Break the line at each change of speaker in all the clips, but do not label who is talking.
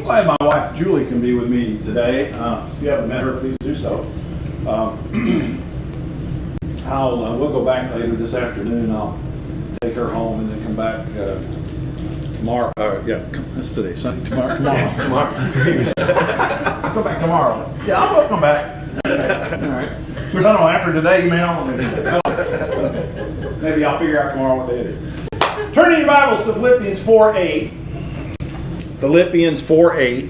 Glad my wife Julie can be with me today. If you haven't met her, please do so. We'll go back later this afternoon. I'll take her home and then come back tomorrow. That's today, Sunday. Tomorrow. I'll come back tomorrow. Yeah, I will come back. All right. Of course, I don't know. After today, you may not want me to. Maybe I'll figure out tomorrow what day it is. Turn in your Bibles to Philippians 4:8. Philippians 4:8.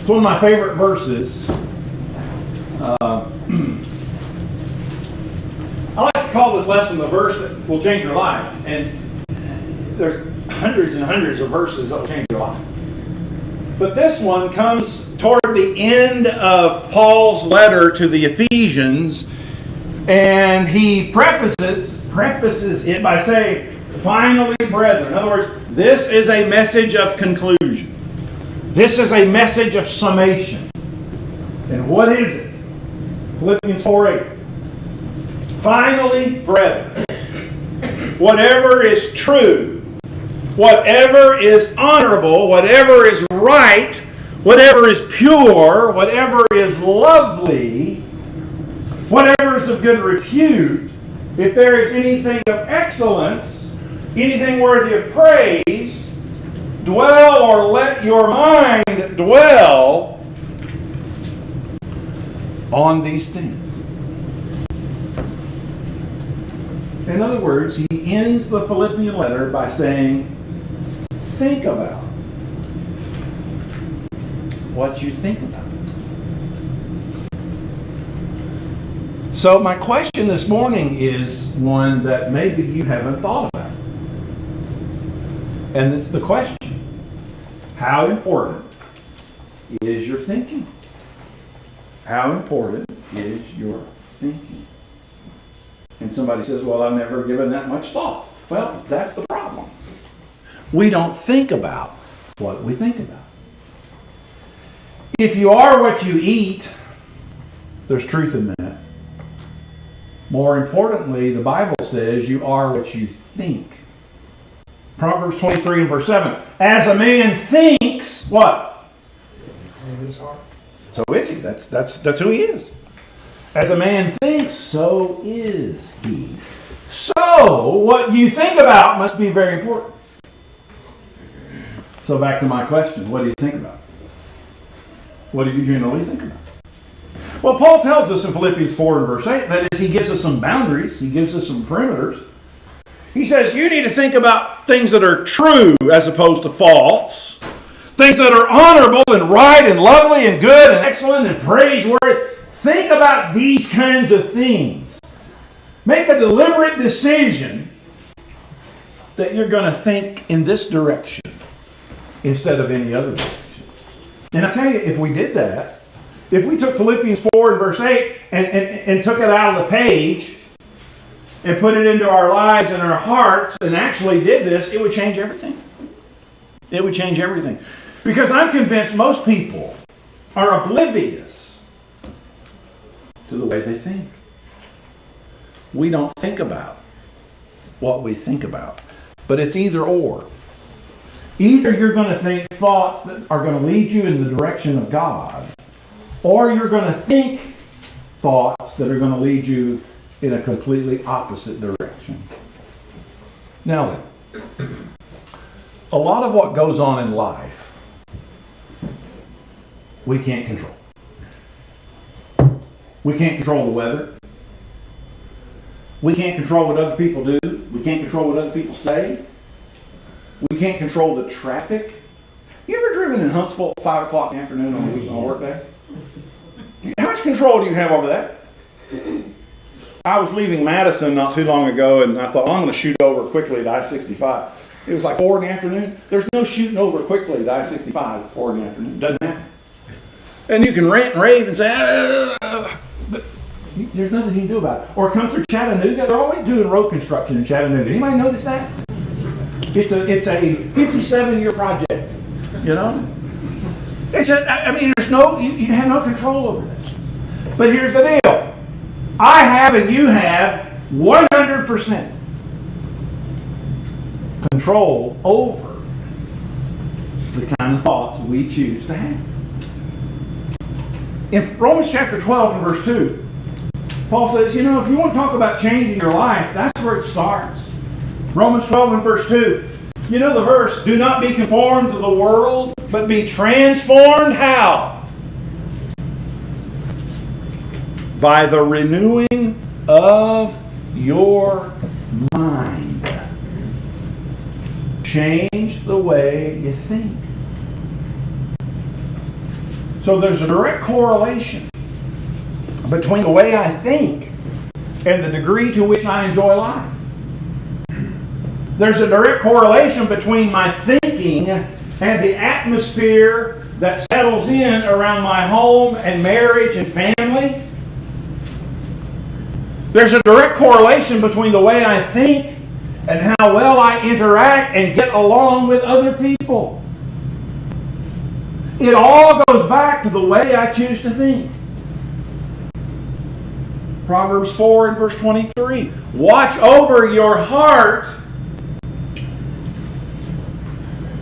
It's one of my favorite verses. I like to call this lesson the verse that will change your life. And there's hundreds and hundreds of verses that will change your life. But this one comes toward the end of Paul's letter to the Ephesians. And he prefaces it by saying, finally, brethren. In other words, this is a message of conclusion. This is a message of summation. And what is it? Philippians 4:8. Finally, brethren, whatever is true, whatever is honorable, whatever is right, whatever is pure, whatever is lovely, whatever is of good repute, if there is anything of excellence, anything worthy of praise, dwell or let your mind dwell on these things. In other words, he ends the Philippian letter by saying, think about what you think about. So my question this morning is one that maybe you haven't thought about. And it's the question, how important is your thinking? How important is your thinking? And somebody says, well, I've never given that much thought. Well, that's the problem. We don't think about what we think about. If you are what you eat, there's truth in that. More importantly, the Bible says you are what you think. Proverbs 23 and verse 7. As a man thinks, what? In his heart. So is he. That's who he is. As a man thinks, so is he. So, what you think about must be very important. So back to my question. What do you think about? What do you generally think about? Well, Paul tells us in Philippians 4 and verse 8, that is, he gives us some boundaries. He gives us some perimeters. He says you need to think about things that are true as opposed to false. Things that are honorable and right and lovely and good and excellent and praiseworthy. Think about these kinds of things. Make a deliberate decision that you're going to think in this direction instead of any other direction. And I tell you, if we did that, if we took Philippians 4 and verse 8 and took it out of the page and put it into our lives and our hearts and actually did this, it would change everything. It would change everything. Because I'm convinced most people are oblivious to the way they think. We don't think about what we think about. But it's either or. Either you're going to think thoughts that are going to lead you in the direction of God, or you're going to think thoughts that are going to lead you in a completely opposite direction. Now then, a lot of what goes on in life, we can't control. We can't control the weather. We can't control what other people do. We can't control what other people say. We can't control the traffic. You ever driven in Huntsville at 5 o'clock in the afternoon on a work day? How much control do you have over that? I was leaving Madison not too long ago, and I thought, I'm going to shoot over quickly to I-65. It was like 4 in the afternoon. There's no shooting over quickly to I-65 at 4 in the afternoon. Doesn't happen. And you can rant and rave and say, but there's nothing you can do about it. Or come through Chattanooga. They're always doing road construction in Chattanooga. Anybody notice that? It's a 57-year project. You know? There's no, you have no control over this. But here's the deal. I have and you have 100% control over the kind of thoughts we choose to have. In Romans chapter 12 and verse 2, Paul says, if you want to talk about changing your life, that's where it starts. Romans 12 and verse 2. You know the verse, do not be conformed to the world, but be transformed how? By the renewing of your mind. Change the way you think. So there's a direct correlation between the way I think and the degree to which I enjoy life. There's a direct correlation between my thinking and the atmosphere that settles in around my home and marriage and family. There's a direct correlation between the way I think and how well I interact and get along with other people. It all goes back to the way I choose to think. Proverbs 4 and verse 23. Watch over your heart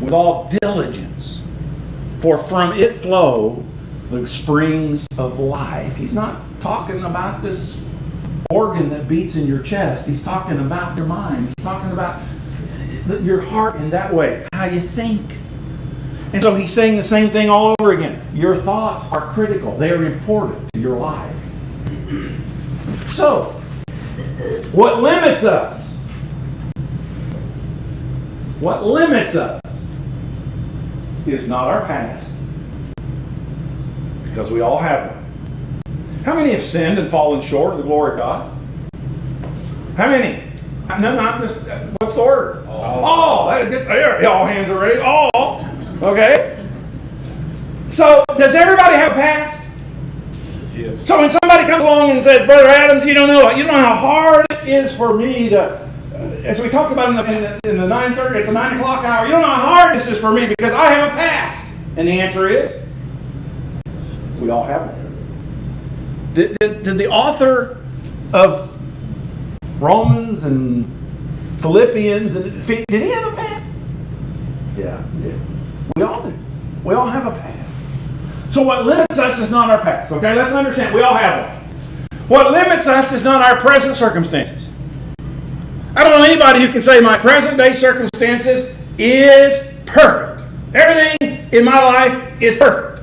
with all diligence, for from it flow the springs of life. He's not talking about this organ that beats in your chest. He's talking about your mind. He's talking about your heart in that way, how you think. And so he's saying the same thing all over again. Your thoughts are critical. They are important to your life. So, what limits us? What limits us is not our past, because we all have one. How many have sinned and fallen short of the glory of God? How many? No, not just, what's the order? All. That gets there. All hands are raised. All. Okay? So, does everybody have a past?
Yes.
So when somebody comes along and says, Brother Adams, you don't know how hard it is for me to, as we talked about in the 9:30 at the 9 o'clock hour, you don't know how hard this is for me because I have a past. And the answer is, we all have one. Did the author of Romans and Philippians, did he have a past? Yeah, he did. We all do. We all have a past. So what limits us is not our past. Okay, let's understand. We all have one. What limits us is not our present circumstances. I don't know anybody who can say my present day circumstances is perfect. Everything in my life is perfect.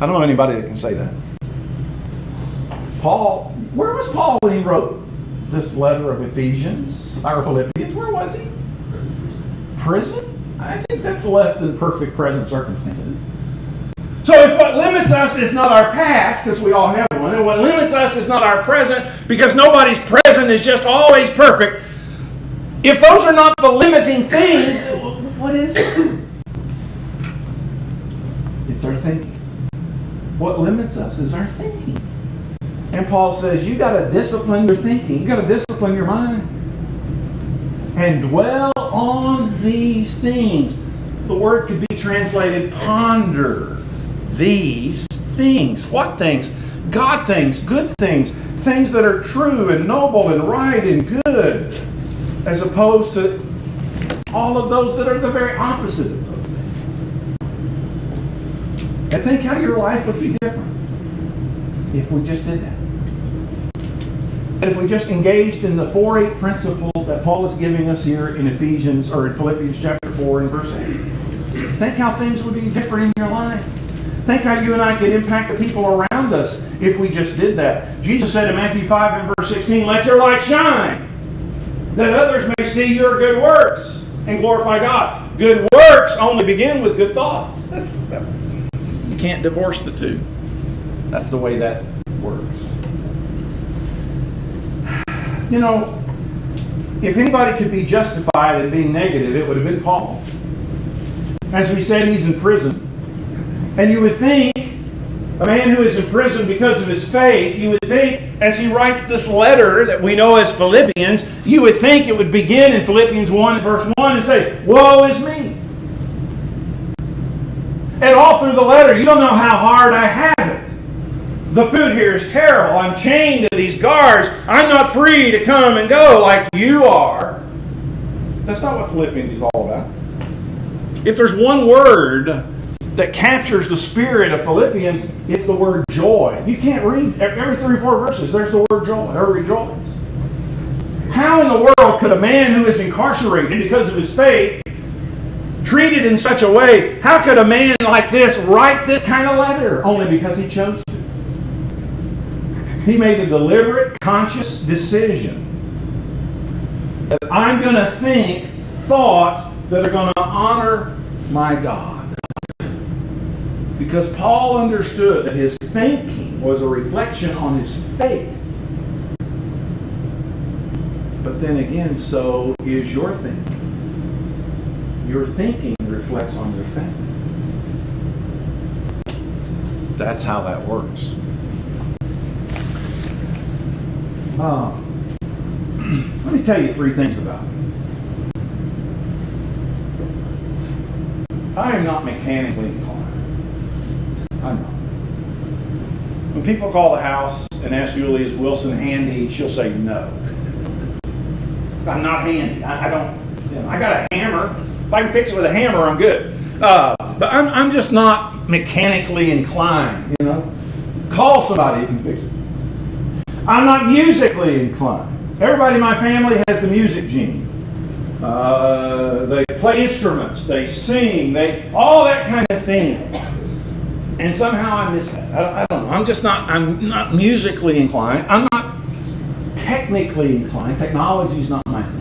I don't know anybody that can say that. Paul, where was Paul when he wrote this letter of Ephesians or Philippians? Where was he? Prison? I think that's less than perfect present circumstances. So if what limits us is not our past, because we all have one, and what limits us is not our present, because nobody's present is just always perfect, if those are not the limiting things, what is it? It's our thinking. What limits us is our thinking. And Paul says, you got to discipline your thinking. You got to discipline your mind. And dwell on these things. The word could be translated ponder these things. What things? God things, good things, things that are true and noble and right and good, as opposed to all of those that are the very opposite of those things. And think how your life would be different if we just did that. And if we just engaged in the 4-8 principle that Paul is giving us here in Ephesians or in Philippians chapter 4 and verse 8. Think how things would be different in your life. Think how you and I could impact the people around us if we just did that. Jesus said in Matthew 5 and verse 16, let your light shine, that others may see your good works and glorify God. Good works only begin with good thoughts. You can't divorce the two. That's the way that works. You know, if anybody could be justified in being negative, it would have been Paul. As we said, he's in prison. And you would think, a man who is in prison because of his faith, you would think, as he writes this letter that we know as Philippians, you would think it would begin in Philippians 1 verse 1 and say, woe is me. And all through the letter, you don't know how hard I have it. The food here is terrible. I'm chained to these guards. I'm not free to come and go like you are. That's not what Philippians is all about. If there's one word that captures the spirit of Philippians, it's the word joy. You can't read every 3 or 4 verses. There's the word joy or rejoice. How in the world could a man who is incarcerated because of his faith, treated in such a way, how could a man like this write this kind of letter? Only because he chose to. He made a deliberate, conscious decision that I'm going to think thoughts that are going to honor my God. Because Paul understood that his thinking was a reflection on his faith. But then again, so is your thinking. Your thinking reflects on your faith. That's how that works. Let me tell you 3 things about it. I am not mechanically inclined. I'm not. When people call the house and ask Julie, is Wilson handy? She'll say no. I'm not handy. I don't. I got a hammer. If I can fix it with a hammer, I'm good. But I'm just not mechanically inclined. Call somebody who can fix it. I'm not musically inclined. Everybody in my family has the music gene. They play instruments, they sing, all that kind of thing. And somehow I miss that. I don't know. I'm not musically inclined. I'm not technically inclined. Technology is not my thing.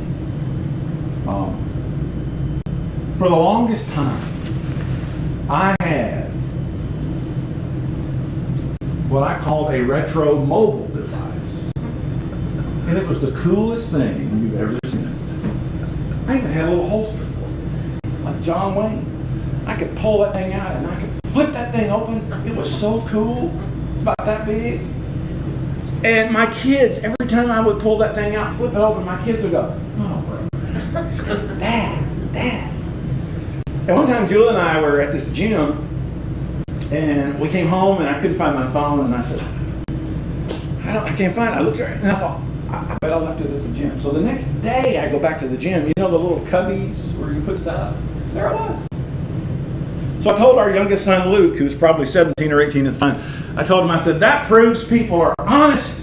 For the longest time, I had what I called a retro mobile device. And it was the coolest thing you've ever seen. I even had a little holster for it, like John Wayne. I could pull that thing out and I could flip that thing open. It was so cool. It's about that big. And my kids, every time I would pull that thing out and flip it open, my kids would go, oh, bro. Dad. And one time, Julie and I were at this gym, and we came home, and I couldn't find my phone, and I said, I can't find it. I looked at it, and I thought, I bet I left it at the gym. So the next day, I go back to the gym. You know the little cubbies where you put stuff? There it was. So I told our youngest son, Luke, who was probably 17 or 18 at the time, I told him, I said, that proves people are honest.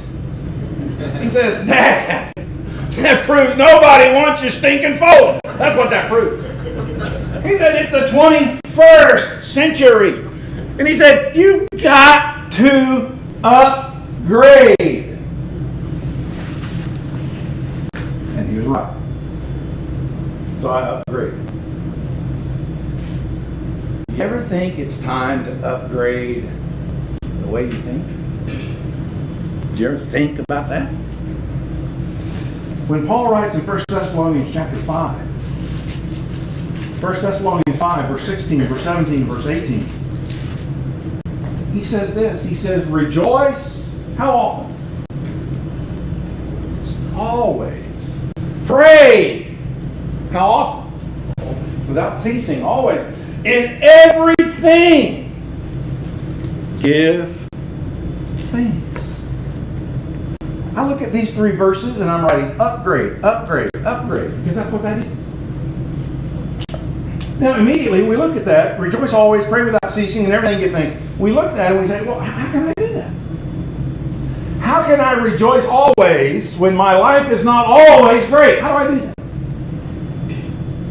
He says, Dad, that proves nobody wants your stinking phone. That's what that proves. He said, it's the 21st century. And he said, you've got to upgrade. And he was right. So I upgraded. You ever think it's time to upgrade the way you think? Do you ever think about that? When Paul writes in 1 Thessalonians chapter 5, 1 Thessalonians 5, verse 16, verse 17, verse 18, he says this. He says, rejoice. How often? Always. Pray. How often? Without ceasing. Always. In everything, give thanks. I look at these 3 verses and I'm writing upgrade, upgrade, upgrade, because that's what that is. Now, immediately we look at that, rejoice always, pray without ceasing, and everything give thanks. We look at that and we say, well, how can I do that? How can I rejoice always when my life is not always great? How do I do that?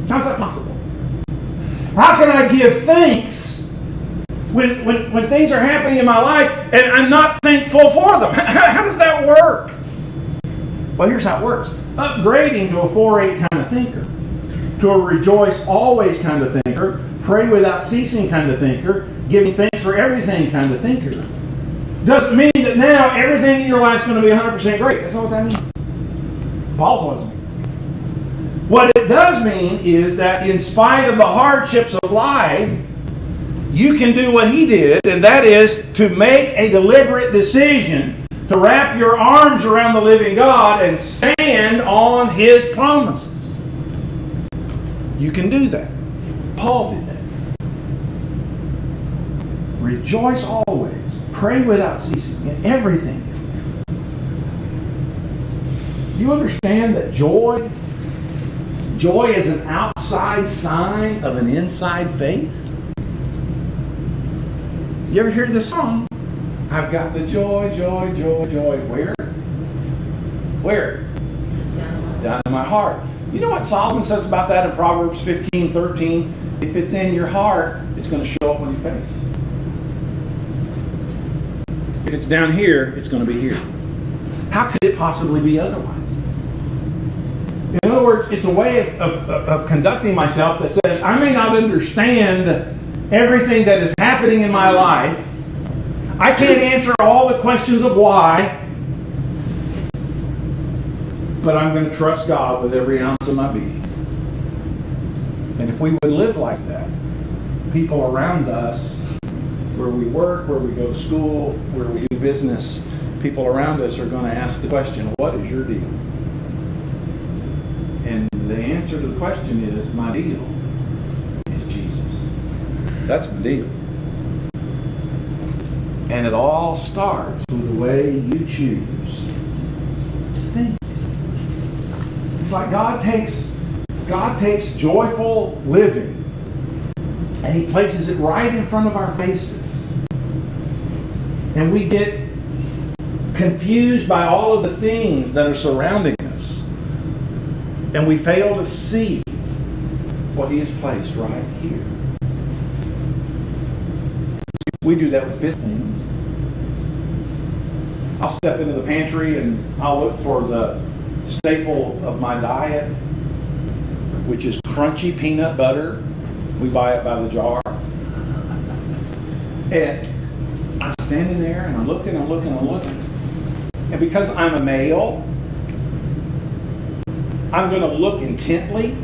How is that possible? How can I give thanks when things are happening in my life and I'm not thankful for them? How does that work? Well, here's how it works. Upgrading to a 4-8 kind of thinker, to a rejoice always kind of thinker, pray without ceasing kind of thinker, giving thanks for everything kind of thinker, doesn't mean that now everything in your life is going to be 100% great. That's not what that means. Paul's wasn't. What it does mean is that in spite of the hardships of life, you can do what he did, and that is to make a deliberate decision to wrap your arms around the living God and stand on his promises. You can do that. Paul did that. Rejoice always. Pray without ceasing. In everything. You understand that joy is an outside sign of an inside faith? You ever hear this song? I've got the joy, joy, joy, joy. Where? Where? Down in my heart. You know what Solomon says about that in Proverbs 15:13? If it's in your heart, it's going to show up on your face. If it's down here, it's going to be here. How could it possibly be otherwise? In other words, it's a way of conducting myself that says, I may not understand everything that is happening in my life. I can't answer all the questions of why. But I'm going to trust God with every ounce of my being. And if we would live like that, people around us, where we work, where we go to school, where we do business, people around us are going to ask the question, what is your deal? And the answer to the question is, my deal is Jesus. That's my deal. And it all starts with the way you choose to think. It's like God takes joyful living and He places it right in front of our faces. And we get confused by all of the things that are surrounding us. And we fail to see what He has placed right here. We do that with fish things. I'll step into the pantry and I'll look for the staple of my diet, which is crunchy peanut butter. We buy it by the jar. And I'm standing there and I'm looking. And because I'm a male, I'm going to look intently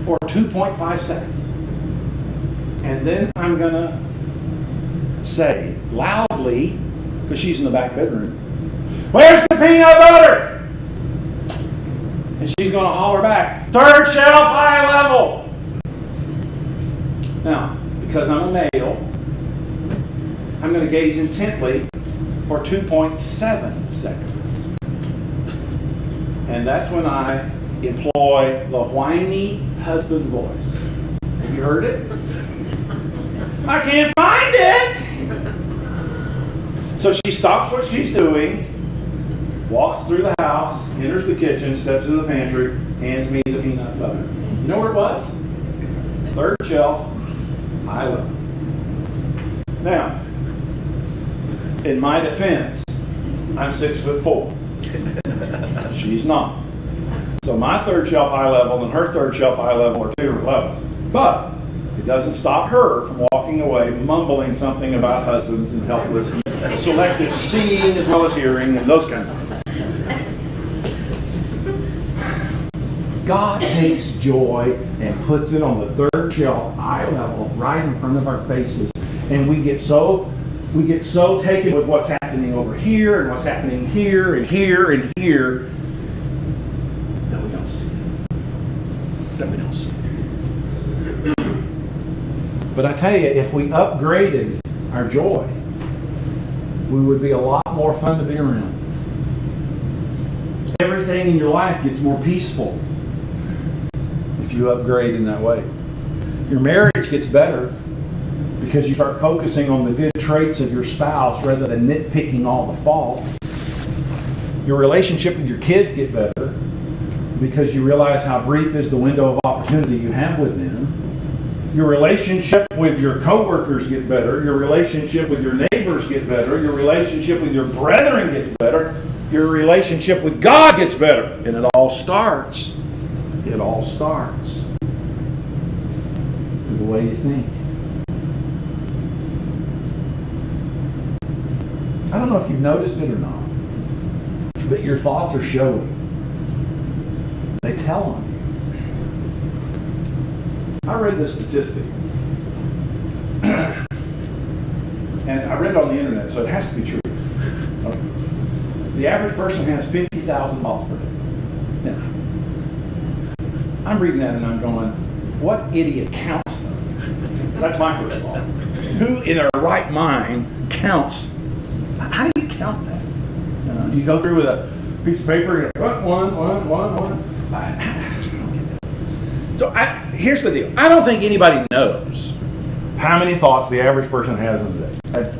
for 2.5 seconds. And then I'm going to say loudly, because she's in the back bedroom, where's the peanut butter? And she's going to holler back, third shelf, eye level. Now, because I'm a male, I'm going to gaze intently for 2.7 seconds. And that's when I employ the whiny husband voice. Have you heard it? I can't find it! So she stops what she's doing, walks through the house, enters the kitchen, steps into the pantry, hands me the peanut butter. You know where it was? Third shelf, eye level. Now, in my defense, I'm 6'4". She's not. So my third shelf eye level and her third shelf eye level are 2 different levels. But it doesn't stop her from walking away mumbling something about husbands and helpless and selective seeing as well as hearing and those kinds of things. God takes joy and puts it on the third shelf eye level right in front of our faces. And we get so taken with what's happening over here and what's happening here and here and here that we don't see. But I tell you, if we upgraded our joy, we would be a lot more fun to be around. Everything in your life gets more peaceful if you upgrade in that way. Your marriage gets better because you start focusing on the good traits of your spouse rather than nitpicking all the faults. Your relationship with your kids get better because you realize how brief is the window of opportunity you have with them. Your relationship with your coworkers get better. Your relationship with your neighbors get better. Your relationship with your brethren gets better. Your relationship with God gets better. And it all starts with the way you think. I don't know if you've noticed it or not, but your thoughts are showy. They tell on you. I read this statistic, and I read it on the internet, so it has to be true. The average person has 50,000 thoughts per day. Now, I'm reading that and I'm going, what idiot counts them? That's my first thought. who in their right mind counts? How do you count that? You go through with a piece of paper, and one. I don't get that. So here's the deal. I don't think anybody knows how many thoughts the average person has in a day.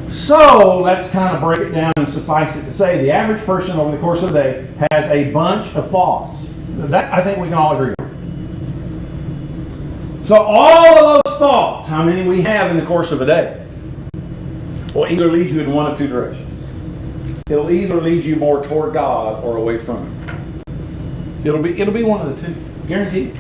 So let's kind of break it down and suffice it to say the average person over the course of the day has a bunch of thoughts. That I think we can all agree on. So all of those thoughts, how many we have in the course of a day, will either lead you in one of two directions. It'll either lead you more toward God or away from Him. It'll be one of the two, guaranteed.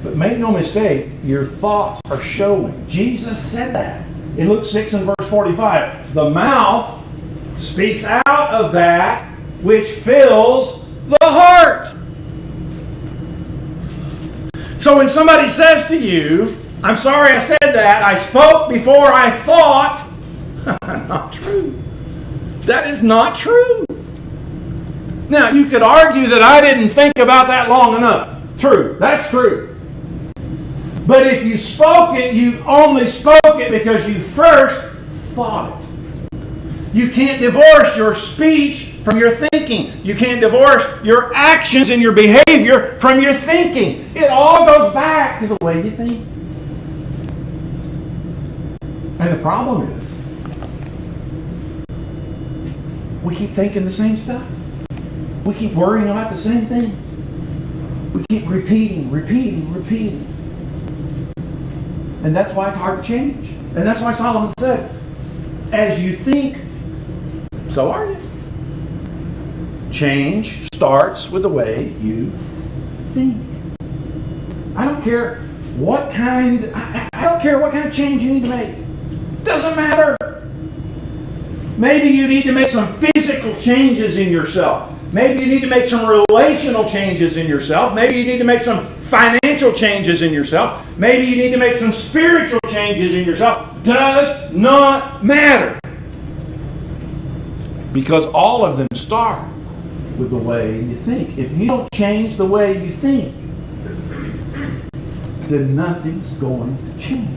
But make no mistake, your thoughts are showing. Jesus said that in Luke 6 and verse 45. The mouth speaks out of that which fills the heart. So when somebody says to you, I'm sorry I said that, I spoke before I thought, not true. That is not true. Now, you could argue that I didn't think about that long enough. True, that's true. But if you spoke it, you only spoke it because you first thought it. You can't divorce your speech from your thinking. You can't divorce your actions and your behavior from your thinking. It all goes back to the way you think. And the problem is, we keep thinking the same stuff. We keep worrying about the same things. We keep repeating. And that's why it's hard to change. And that's why Solomon said, as you think, so are you. Change starts with the way you think. I don't care what kind of change you need to make. Doesn't matter. Maybe you need to make some physical changes in yourself. Maybe you need to make some relational changes in yourself. Maybe you need to make some financial changes in yourself. Maybe you need to make some spiritual changes in yourself. Does not matter. Because all of them start with the way you think. If you don't change the way you think, then nothing's going to change.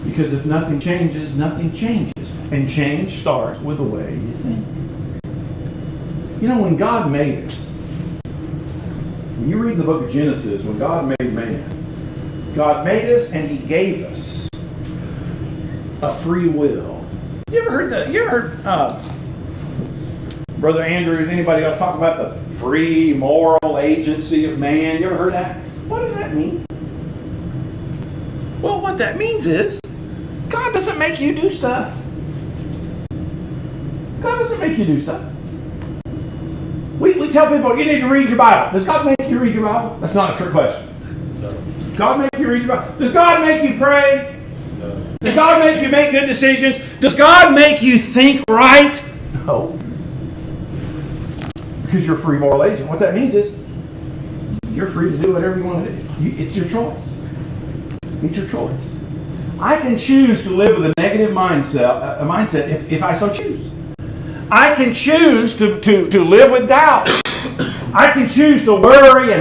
Because if nothing changes, nothing changes. And change starts with the way you think. You know, when God made us, when you read in the book of Genesis, when God made man, God made us and He gave us a free will. You ever heard Brother Andrews, anybody else talk about the free moral agency of man? You ever heard that? What does that mean? Well, what that means is God doesn't make you do stuff. God doesn't make you do stuff. We tell people, you need to read your Bible. Does God make you read your Bible? That's not a trick question. No. Does God make you read your Bible? Does God make you pray? No. Does God make you make good decisions? Does God make you think right? No. Because you're a free moral agent. What that means is you're free to do whatever you want to do. It's your choice. It's your choice. I can choose to live with a negative mindset if I so choose. I can choose to live with doubt. I can choose to worry.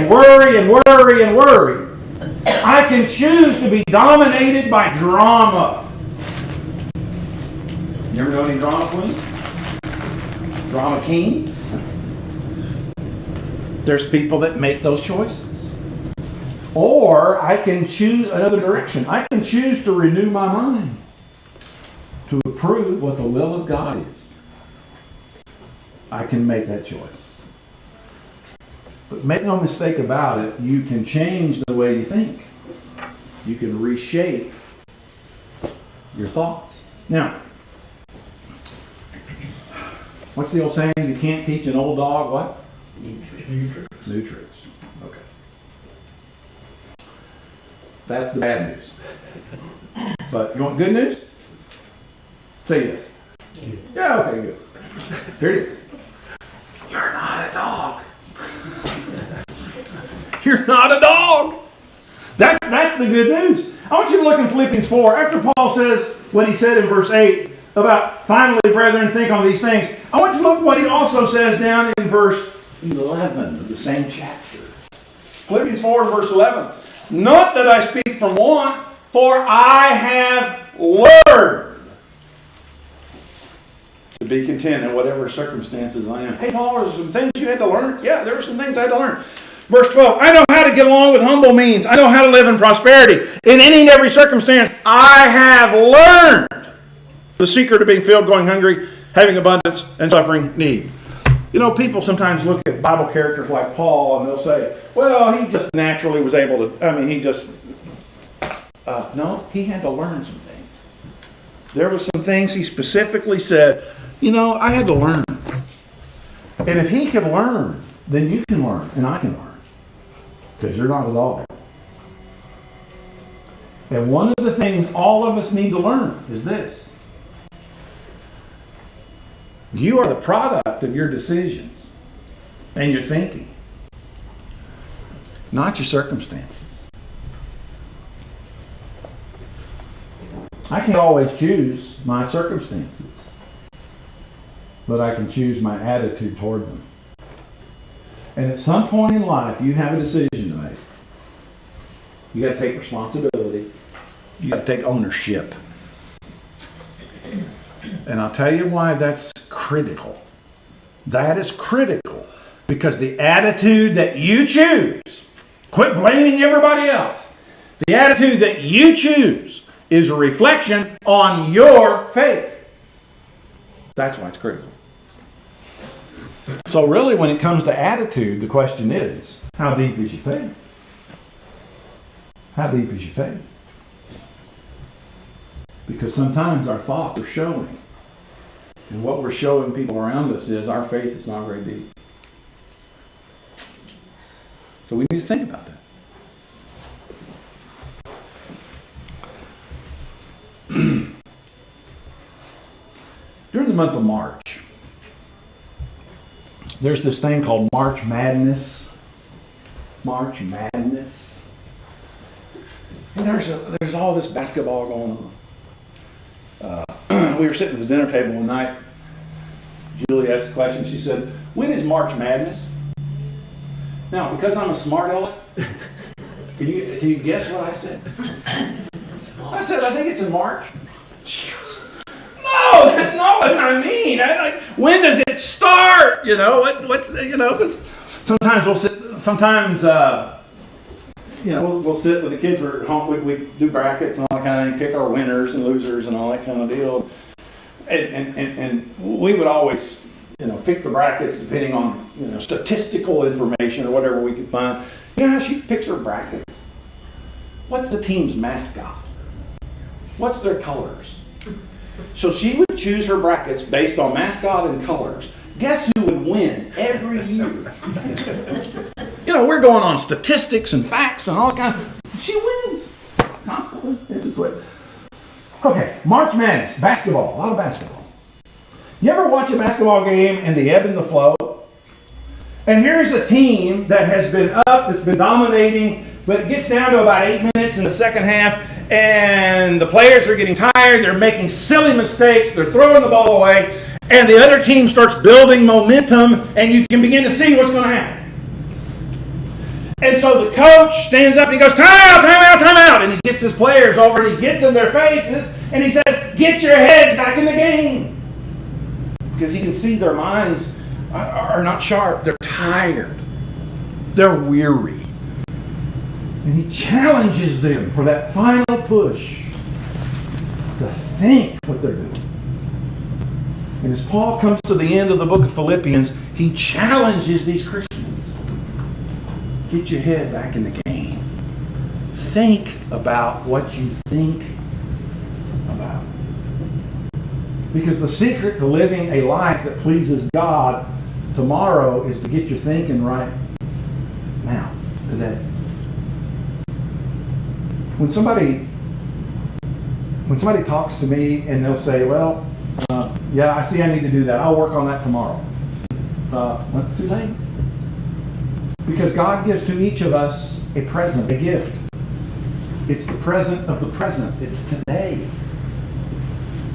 I can choose to be dominated by drama. You ever know any drama queens? Drama kings? There's people that make those choices. Or I can choose another direction. I can choose to renew my mind to approve what the will of God is. I can make that choice. But make no mistake about it, you can change the way you think. You can reshape your thoughts. Now, what's the old saying? You can't teach an old dog what? New tricks. Okay. That's the bad news. But you want good news? Say yes. Yeah, okay, good. Here it is. You're not a dog. You're not a dog. That's the good news. I want you to look in Philippians 4. After Paul says what he said in verse 8 about, finally, brethren, think on these things. I want you to look what he also says down in verse 11 of the same chapter. Philippians 4 and verse 11. Not that I speak from want, For I have learned to be content in whatever circumstances I am. Hey, Paul, are there some things you had to learn? Yeah, there were some things I had to learn. Verse 12, I know how to get along with humble means. I know how to live in prosperity. In any and every circumstance, I have learned the secret of being filled, going hungry, having abundance, and suffering need. You know, people sometimes look at Bible characters like Paul and they'll say, well, he just naturally was able to, no, he had to learn some things. There was some things he specifically said, I had to learn. And if he can learn, then you can learn, and I can learn. Because you're not at all. And one of the things all of us need to learn is this. You are the product of your decisions and your thinking, not your circumstances. I can't always choose my circumstances, but I can choose my attitude toward them. And at some point in life, you have a decision to make. You got to take responsibility. You got to take ownership. And I'll tell you why that's critical. That is critical because the attitude that you choose, quit blaming everybody else. The attitude that you choose is a reflection on your faith. That's why it's critical. So really, when it comes to attitude, the question is, how deep is your faith? How deep is your faith? Because sometimes our thoughts are showing. And what we're showing people around us is our faith is not very deep. So we need to think about that. During the month of March, there's this thing called March Madness. March Madness. And there's all this basketball going on. We were sitting at the dinner table one night. Julie asked a question. She said, when is March Madness? Now, because I'm a smart aleck, can you guess what I said? I said, I think it's in March. She goes, no, that's not what I mean. When does it start? Because sometimes we'll sit. Sometimes we'll sit with the kids. We're at home. We do brackets and all that kind of thing. Pick our winners and losers and all that kind of deal. And we would always pick the brackets depending on statistical information or whatever we could find. You know how she picks her brackets? What's the team's mascot? What's their colors? So she would choose her brackets based on mascot and colors. Guess who would win every year? We're going on statistics and facts and all that kind of. She wins constantly. This is what. Okay, March Madness, basketball, a lot of basketball. You ever watch a basketball game and the ebb and the flow? And here's a team that has been up, that's been dominating, but it gets down to about 8 minutes in the second half, and the players are getting tired, they're making silly mistakes, they're throwing the ball away, and the other team starts building momentum, and you can begin to see what's going to happen. And so the coach stands up and he goes, time out, time out, time out. And he gets his players over and he gets in their faces and he says, get your heads back in the game. Because he can see their minds are not sharp. They're tired. They're weary. And he challenges them for that final push to think what they're doing. And as Paul comes to the end of the book of Philippians, he challenges these Christians. Get your head back in the game. Think about what you think about. Because the secret to living a life that pleases God tomorrow is to get your thinking right now, today. When somebody talks to me and they'll say, well, yeah, I see I need to do that. I'll work on that tomorrow. Well, it's too late. Because God gives to each of us a present, a gift. It's the present of the present. It's today.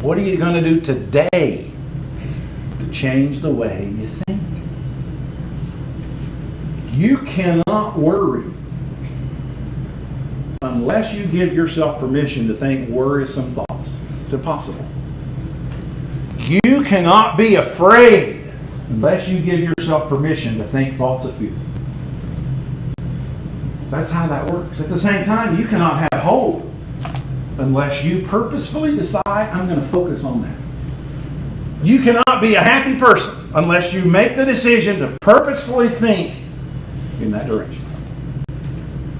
What are you going to do today to change the way you think? You cannot worry unless you give yourself permission to think worrisome thoughts. It's impossible. You cannot be afraid unless you give yourself permission to think thoughts of fear. That's how that works. At the same time, you cannot have hope unless you purposefully decide, I'm going to focus on that. You cannot be a happy person unless you make the decision to purposefully think in that direction.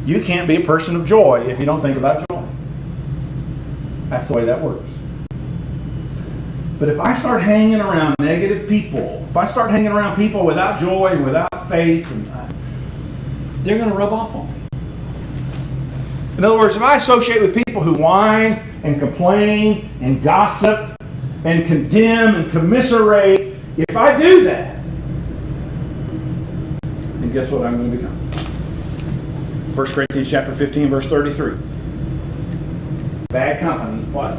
You can't be a person of joy if you don't think about joy. That's the way that works. But if I start hanging around negative people, if I start hanging around people without joy and without faith, they're going to rub off on me. In other words, if I associate with people who whine and complain and gossip and condemn and commiserate, if I do that, then guess what I'm going to become? 1 Corinthians chapter 15, verse 33. Bad company. What?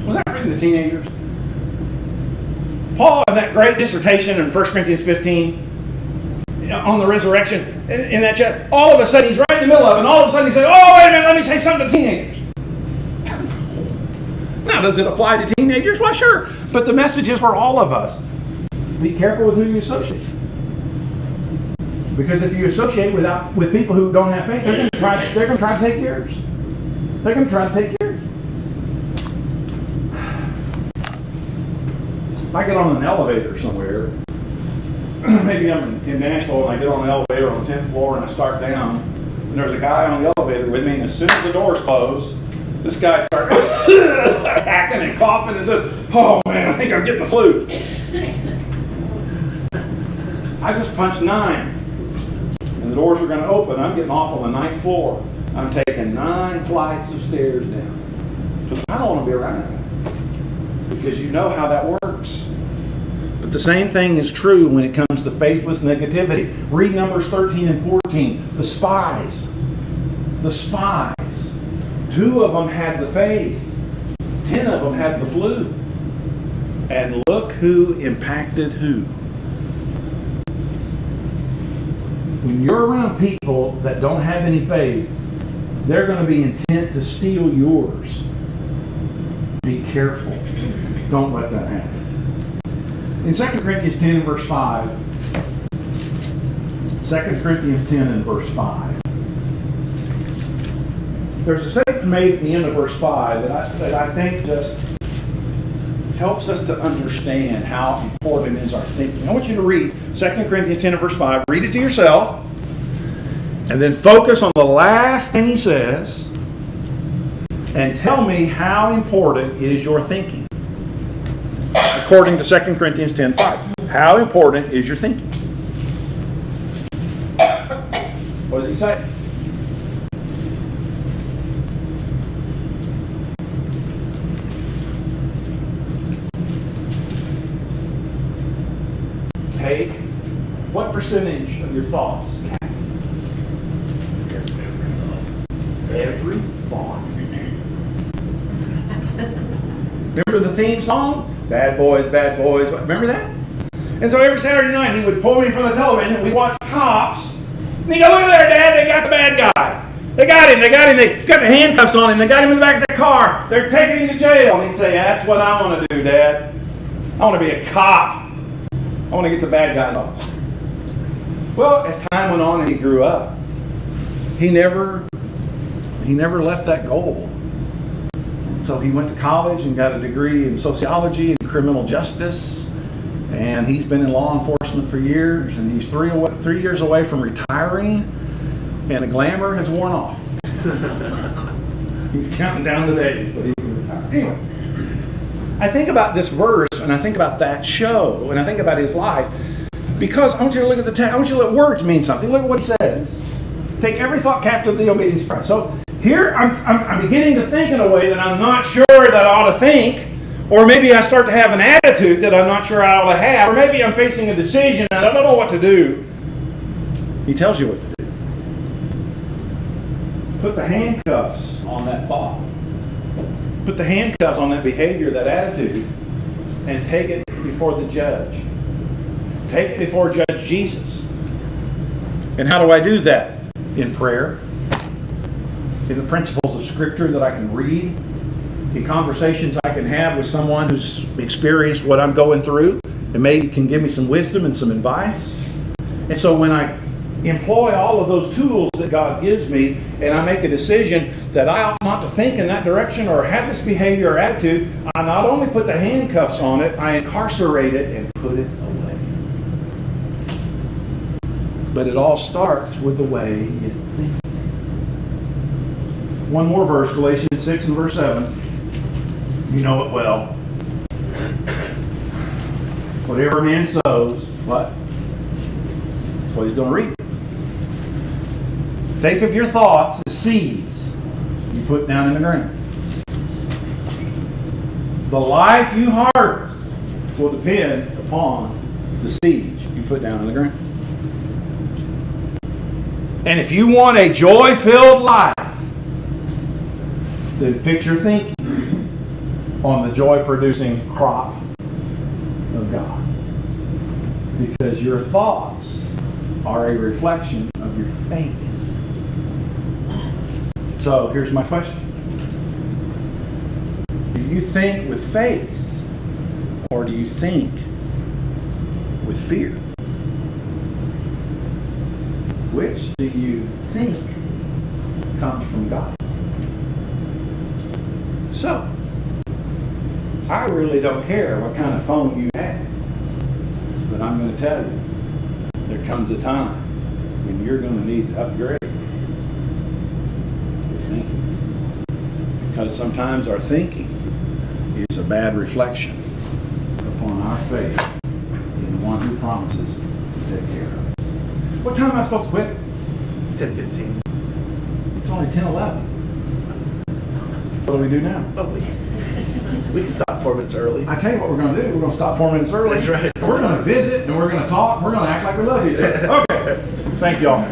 Was that written to teenagers? Paul, in that great dissertation in 1 Corinthians 15, on the resurrection, in that chapter, all of a sudden he's right in the middle of it, and all of a sudden he says, oh, wait a minute, let me say something to teenagers. Now, does it apply to teenagers? Well, sure. But the message is for all of us. Be careful with who you associate. Because if you associate with people who don't have faith, they're going to try to take yours. They're going to try to take yours. If I get on an elevator somewhere, maybe I'm in Nashville and I get on an elevator on the 10th floor and I start down, and there's a guy on the elevator with me, and as soon as the doors close, this guy starts hacking and coughing and says, oh man, I think I'm getting the flu. I just punched 9. And the doors are going to open. I'm getting off on the 9th floor. I'm taking 9 flights of stairs down. Because I don't want to be around it. Because you know how that works. But the same thing is true when it comes to faithless negativity. Read Numbers 13 and 14. The spies. The spies. 2 of them had the faith. 10 of them had the flu. And look who impacted who. When you're around people that don't have any faith, they're going to be intent to steal yours. Be careful. Don't let that happen. In 2 Corinthians 10 and verse 5, 2 Corinthians 10 and verse 5, there's a statement made at the end of verse 5 that I think just helps us to understand how important is our thinking. I want you to read 2 Corinthians 10 and verse 5. Read it to yourself. And then focus on the last thing he says. And tell me how important is your thinking. According to 2 Corinthians 10, 5. How important is your thinking? What does he say? Take what percentage of your thoughts? Every thought. Remember the theme song? Bad boys, bad boys. Remember that? And so every Saturday night he would pull me in front of the television and we'd watch Cops. And he'd go, look at there, Dad, they got the bad guy. They got him. They got the handcuffs on him. They got him in the back of their car. They're taking him to jail. And he'd say, that's what I want to do, Dad. I want to be a cop. I want to get the bad guys off. Well, as time went on and he grew up, he never left that goal. So he went to college and got a degree in sociology and criminal justice. And he's been in law enforcement for years. And he's 3 years away from retiring. And the glamour has worn off. He's counting down the days that he can retire. Anyway, I think about this verse and I think about that show and I think about his life because I want you to look at the text. I want you to let words mean something. Look at what he says. Take every thought captive to the obedience of Christ. So here I'm beginning to think in a way that I'm not sure that I ought to think, or maybe I start to have an attitude that I'm not sure I ought to have, or maybe I'm facing a decision and I don't know what to do. He tells you what to do. Put the handcuffs on that thought. Put the handcuffs on that behavior, that attitude, and take it before the judge. Take it before Judge Jesus. And how do I do that? In prayer. in the principles of Scripture that I can read, in conversations I can have with someone who's experienced what I'm going through and maybe can give me some wisdom and some advice. And so when I employ all of those tools that God gives me and I make a decision that I ought not to think in that direction or have this behavior or attitude, I not only put the handcuffs on it, I incarcerate it and put it away. But it all starts with the way you think. One more verse, Galatians 6 and verse 7. You know it well. Whatever a man sows, what? That's what he's going to reap. Think of your thoughts as seeds you put down in the ground. The life you harvest will depend upon the seeds you put down in the ground. And if you want a joy-filled life, then fix your thinking on the joy-producing crop of God. Because your thoughts are a reflection of your faith. So here's my question. Do you think with faith or do you think with fear? Which do you think comes from God? So, I really don't care what kind of phone you have, but I'm going to tell you, there comes a time when you're going to need to upgrade your thinking. Because sometimes our thinking is a bad reflection upon our faith in the one who promises to take care of us. What time am I supposed to quit?
10:15.
It's only 10:11. What do we do now?
But we can stop 4 minutes early.
I tell you what we're going to do. We're going to stop 4 minutes early.
That's right.
And we're going to visit and we're going to talk. We're going to act like we love each other. Okay. Thank y'all.